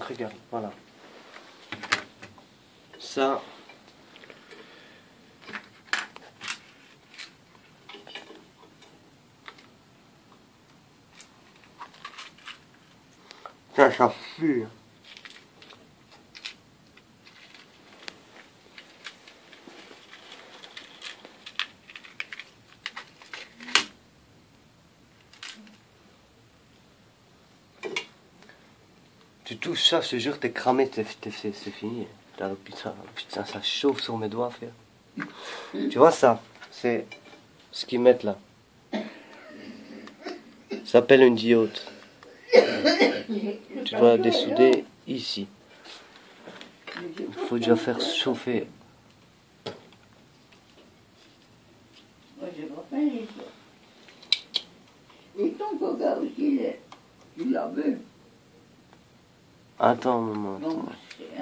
regarde, voilà. Ça. Ça fuit. Tu touches ça, je te jure, t'es cramé, c'est fini. Putain, ça chauffe sur mes doigts, frère. Tu vois ça, c'est ce qu'ils mettent là. Ça s'appelle une diode. Tu dois dessouder ici. Il faut déjà faire chauffer. Et ton coca aussi, tu l'as vu? Attends, maman. Non, Attends. c'est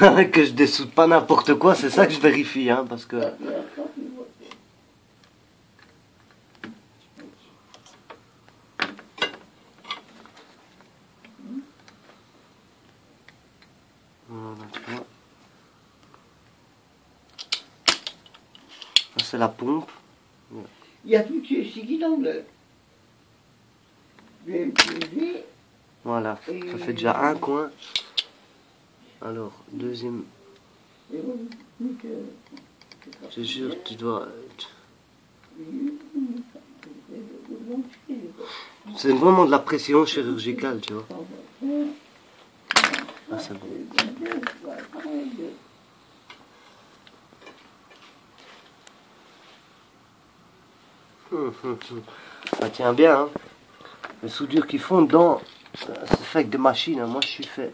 hein? Que je dessoude pas n'importe quoi, c'est ça que je vérifie, hein, parce que... Voilà, tu vois. Ça, c'est la pompe. Il y a tout ceci qui t'enlève. Je vais me poser. Voilà, ça fait déjà un coin. Alors, deuxième... Et Je te jure, tu dois... C'est vraiment de la pression chirurgicale, tu vois. Ah, c'est bon. Ça tient bien, hein. Les soudures qu'ils font dedans, c'est fait avec des machines, hein. Moi je suis fait.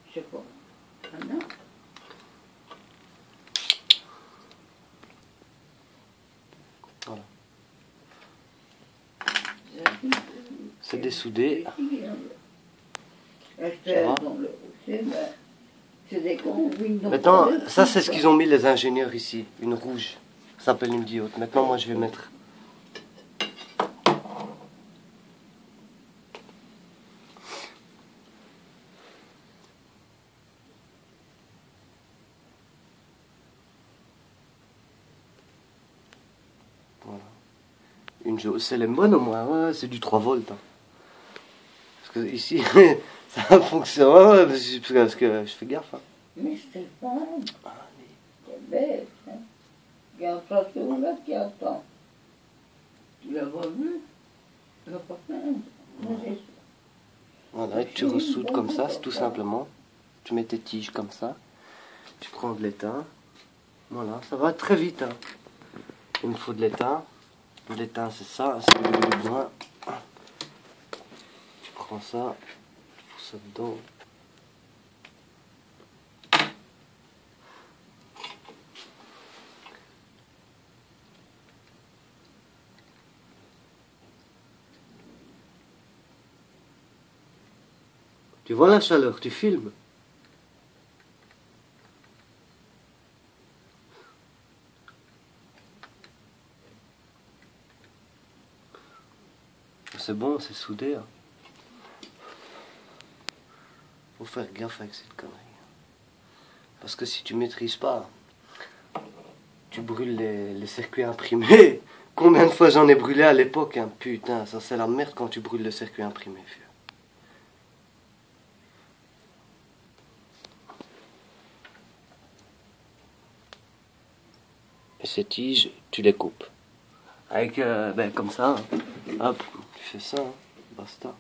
Je sais pas. Anna? Voilà. C'est dessoudé. Maintenant, ça c'est ce qu'ils ont mis les ingénieurs ici, une rouge. Ça s'appelle une diode. Maintenant moi je vais mettre... Voilà. Une jaune, c'est les bonnes au moins, ouais, c'est du 3 volts. Hein. Parce que ici, ça fonctionne, ouais, parce que je fais gaffe. Hein. Mais Stéphane, c'est bête, hein. Il y a un plateau là qui attend. Tu l'as pas vu? Tu l'as pas fait? Voilà, et tu ressoudes comme ça, c'est tout simplement. Tu mets tes tiges comme ça. Tu prends de l'étain. Voilà, ça va très vite. Hein. Il me faut de l'étain. L'étain, c'est ça, c'est le besoin. Tu prends ça, tu fous ça dedans. Tu vois la chaleur, tu filmes. C'est bon, c'est soudé. Hein. Faut faire gaffe avec cette connerie. Parce que si tu maîtrises pas, tu brûles les circuits imprimés. Combien de fois j'en ai brûlé à l'époque, hein. Putain, ça c'est la merde quand tu brûles le circuit imprimé. Et ces tiges, tu les coupes. Avec, ben, comme ça. Hein. Hop, tu fais ça, hein. Basta.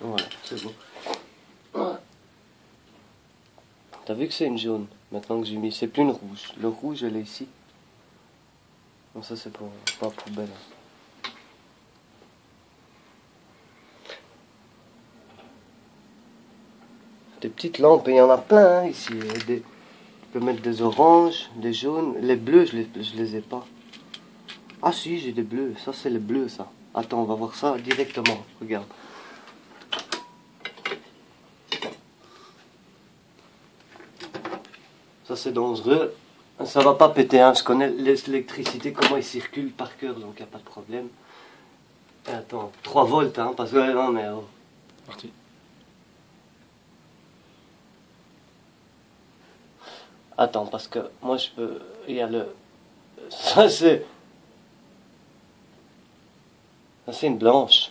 Voilà, c'est bon. T'as vu que c'est une jaune, maintenant que j'ai mis. C'est plus une rouge. Le rouge, elle est ici. Non, ça c'est pour la poubelle. Des petites lampes, et il y en a plein hein, ici. Je peux mettre des oranges, des jaunes. Les bleus, je les ai pas. Ah si, j'ai des bleus. Ça, c'est les bleus, ça. Attends, on va voir ça directement. Regarde. Ça, c'est dangereux. Ça va pas péter, hein. Je connais l'électricité, comment il circule par cœur, donc il n'y a pas de problème. Et attends, 3 volts, hein, parce que... Non, mais... Oh. Parti. Attends, parce que moi, je peux... Il y a le... Ça, c'est... Ça, c'est une blanche.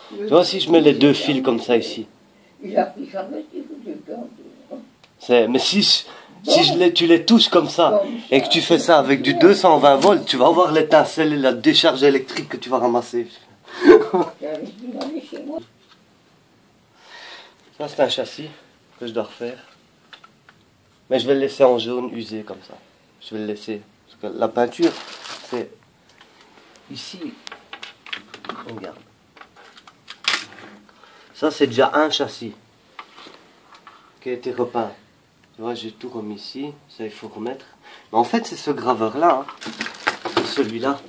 Tu vois, si je mets les 2 fils comme ça, ici. Il a pris sa veste, il Mais si tu les touches comme ça et que tu fais ça avec du 220 volts, tu vas voir l'étincelle et la décharge électrique que tu vas ramasser. Ça, c'est un châssis que je dois refaire. Mais je vais le laisser en jaune usé comme ça. Je vais le laisser. Parce que la peinture, c'est ici. Regarde. Ça, c'est déjà un châssis qui a été repeint. Tu vois, j'ai tout remis ici. Ça, il faut remettre. Mais en fait, c'est ce graveur-là. Hein. C'est celui-là.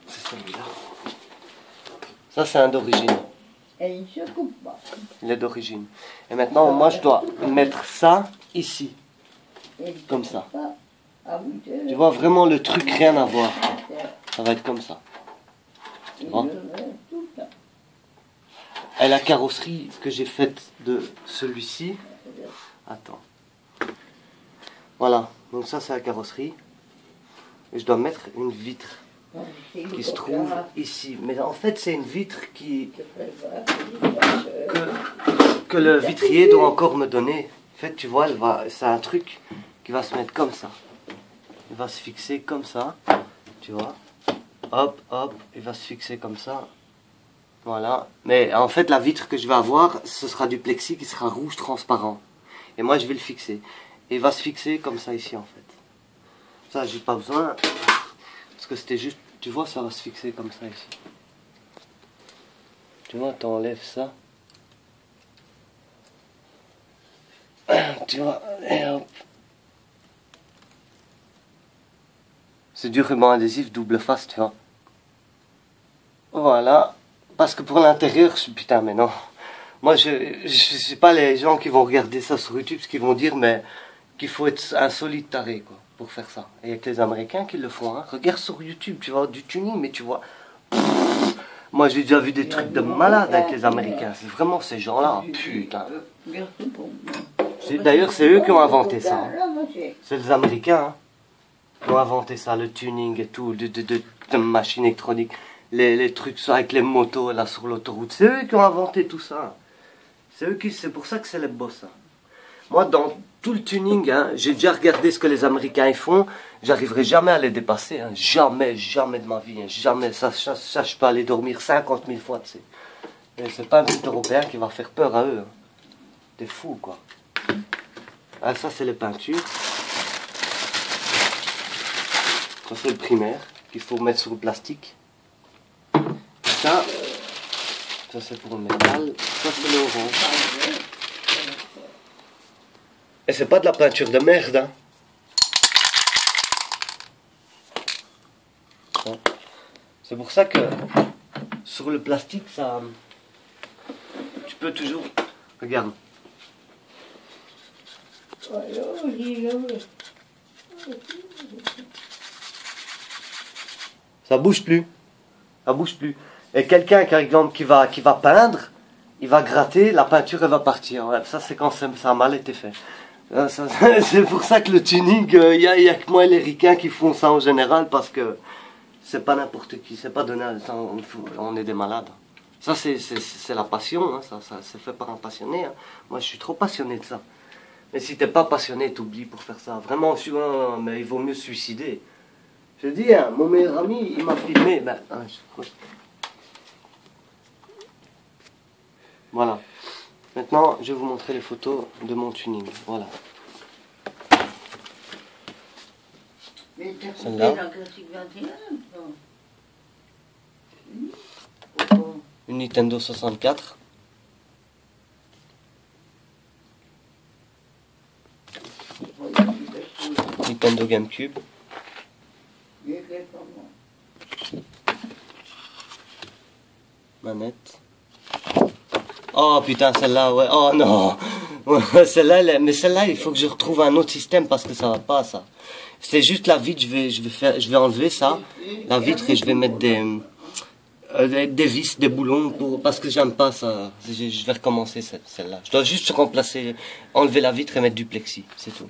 C'est celui-là. Ça, c'est un d'origine. Et il ne se coupe pas. Il est d'origine. Et maintenant, moi, je dois mettre ça ici. Comme ça. Tu vois, vraiment, le truc, rien à voir. Ça va être comme ça. Tu vois ? Et la carrosserie que j'ai faite de celui-ci. Attends. Voilà. Donc ça, c'est la carrosserie. Et je dois mettre une vitre qui se trouve ici. Mais en fait, c'est une vitre que le vitrier doit encore me donner. En fait, tu vois, c'est un truc qui va se mettre comme ça. Il va se fixer comme ça. Tu vois. Hop, hop. Il va se fixer comme ça. Voilà. Mais en fait, la vitre que je vais avoir, ce sera du plexi qui sera rouge transparent. Et moi, je vais le fixer. Et il va se fixer comme ça ici, en fait. Ça, j'ai pas besoin. Parce que c'était juste... Tu vois, ça va se fixer comme ça ici. Tu vois, t'enlèves ça. Tu vois, et hop. C'est du ruban adhésif double face, tu vois. Voilà. Parce que pour l'intérieur, putain, mais non. Moi, je sais pas les gens qui vont regarder ça sur YouTube, ce qu'ils vont dire, mais qu'il faut être un solide taré, quoi, pour faire ça. Et il y a que les Américains qui le font, hein. Regarde sur YouTube, tu vois du tuning, mais tu vois... Moi, j'ai déjà vu des trucs de malade avec les Américains. C'est vraiment ces gens-là, putain. D'ailleurs, c'est eux qui ont inventé ça. Hein. C'est les Américains, hein, qui ont inventé ça, le tuning et tout, de machines électroniques. Les trucs avec les motos là sur l'autoroute, c'est eux qui ont inventé tout ça. C'est pour ça que c'est les boss. Hein. Moi, dans tout le tuning, hein, j'ai déjà regardé ce que les Américains font. J'arriverai jamais à les dépasser. Hein. Jamais, jamais de ma vie. Hein. Jamais. Ça, je peux aller dormir 50 000 fois. Tu sais. Et c'est pas un petit Européen qui va faire peur à eux. Hein. T'es fou, quoi. Ah, ça, c'est les peintures. Ça, c'est le primaire qu'il faut mettre sur le plastique. Ça c'est pour le métal. Ça, c'est l'orange. Et c'est pas de la peinture de merde, hein. C'est pour ça que sur le plastique, ça... Tu peux toujours... Regarde. Ça bouge plus. Ça bouge plus. Et quelqu'un, par exemple, qui va peindre, il va gratter, la peinture, elle va partir. Ouais, ça, c'est quand ça a mal été fait. C'est pour ça que le tuning, il y a que moi et les ricains qui font ça en général, parce que c'est pas n'importe qui, c'est pas donné à ça, on est des malades. Ça, c'est la passion, hein, ça c'est fait par un passionné. Hein. Moi, je suis trop passionné de ça. Mais si t'es pas passionné, t'oublies pour faire ça. Vraiment, mais il vaut mieux se suicider. Je dis, hein, mon meilleur ami, il m'a filmé. Ben, voilà. Maintenant, je vais vous montrer les photos de mon tuning. Voilà. Mais t'as coupé Celle-là. dans Classique 21, toi. Pourquoi? Une Nintendo 64. Nintendo GameCube. Manette. Oh putain, celle-là, ouais. Oh non. Ouais, celle-là, mais celle-là, il faut que je retrouve un autre système parce que ça va pas, ça. C'est juste la vitre, je vais enlever ça, la vitre, et je vais mettre des vis, des boulons, parce que j'aime pas ça. Je vais recommencer celle-là. Je dois juste remplacer, enlever la vitre et mettre du plexi, c'est tout.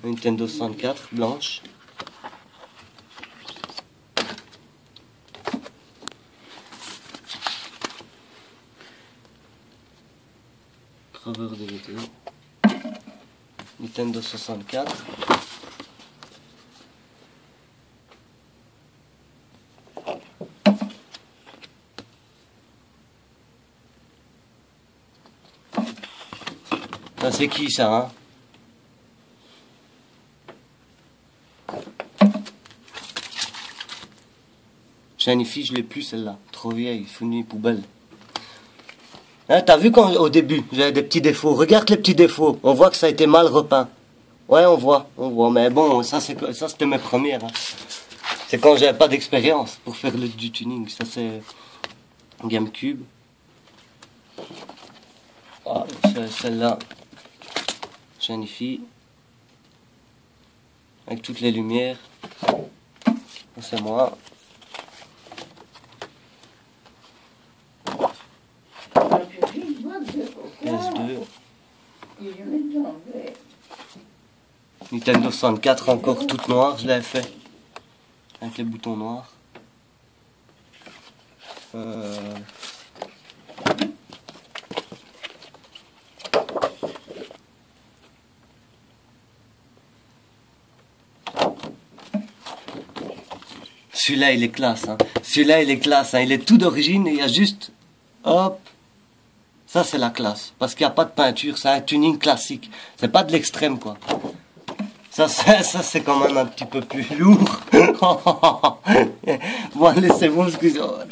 Nintendo 64, blanche. Graveur de vidéo. Nintendo 64. Ça c'est qui ça, hein? Shiny, je l'ai plus celle-là. Trop vieille, finie poubelle. Hein, t'as vu quand au début j'avais des petits défauts? Regarde les petits défauts. On voit que ça a été mal repeint. Ouais, on voit. Mais bon, ça c'était mes premières. Hein. C'est quand j'avais pas d'expérience pour faire du tuning. Ça c'est GameCube. Ah, celle-là. Shiny. Avec toutes les lumières. C'est moi. PS2. Nintendo 64 encore toute noire, je l'avais fait. Avec les boutons noirs. Celui-là il est classe, hein. Celui-là il est classe, hein. Il est tout d'origine et il y a juste... Hop. Ça c'est la classe. Parce qu'il n'y a pas de peinture, c'est un tuning classique. C'est pas de l'extrême quoi. Ça c'est quand même un petit peu plus lourd. Bon allez c'est bon, excusez-moi.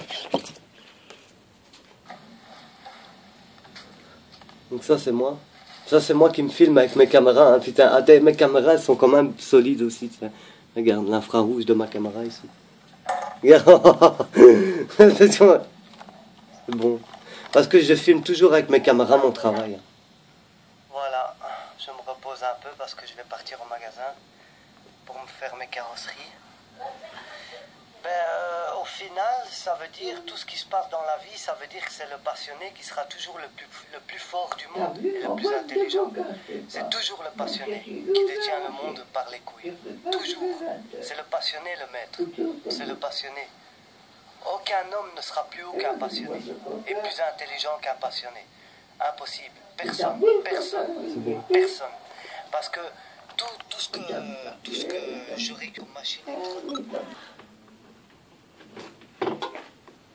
Donc ça c'est moi. Ça c'est moi qui me filme avec mes caméras. Hein. Putain, attends, mes caméras elles sont quand même solides aussi. Tiens. Regarde l'infrarouge de ma caméra ici. Regarde. C'est bon. Parce que je filme toujours avec mes caméras mon travail. Voilà, je me repose un peu parce que je vais partir au magasin pour me faire mes carrosseries. Au final, ça veut dire tout ce qui se passe dans la vie, ça veut dire que c'est le passionné qui sera toujours le plus fort du monde et le plus intelligent. C'est toujours le passionné qui détient le monde par les couilles. Toujours. C'est le passionné le maître. C'est le passionné. Aucun homme ne sera plus haut qu'un passionné et plus intelligent qu'un passionné. Impossible. Personne. Parce que tout ce que j'aurai comme machine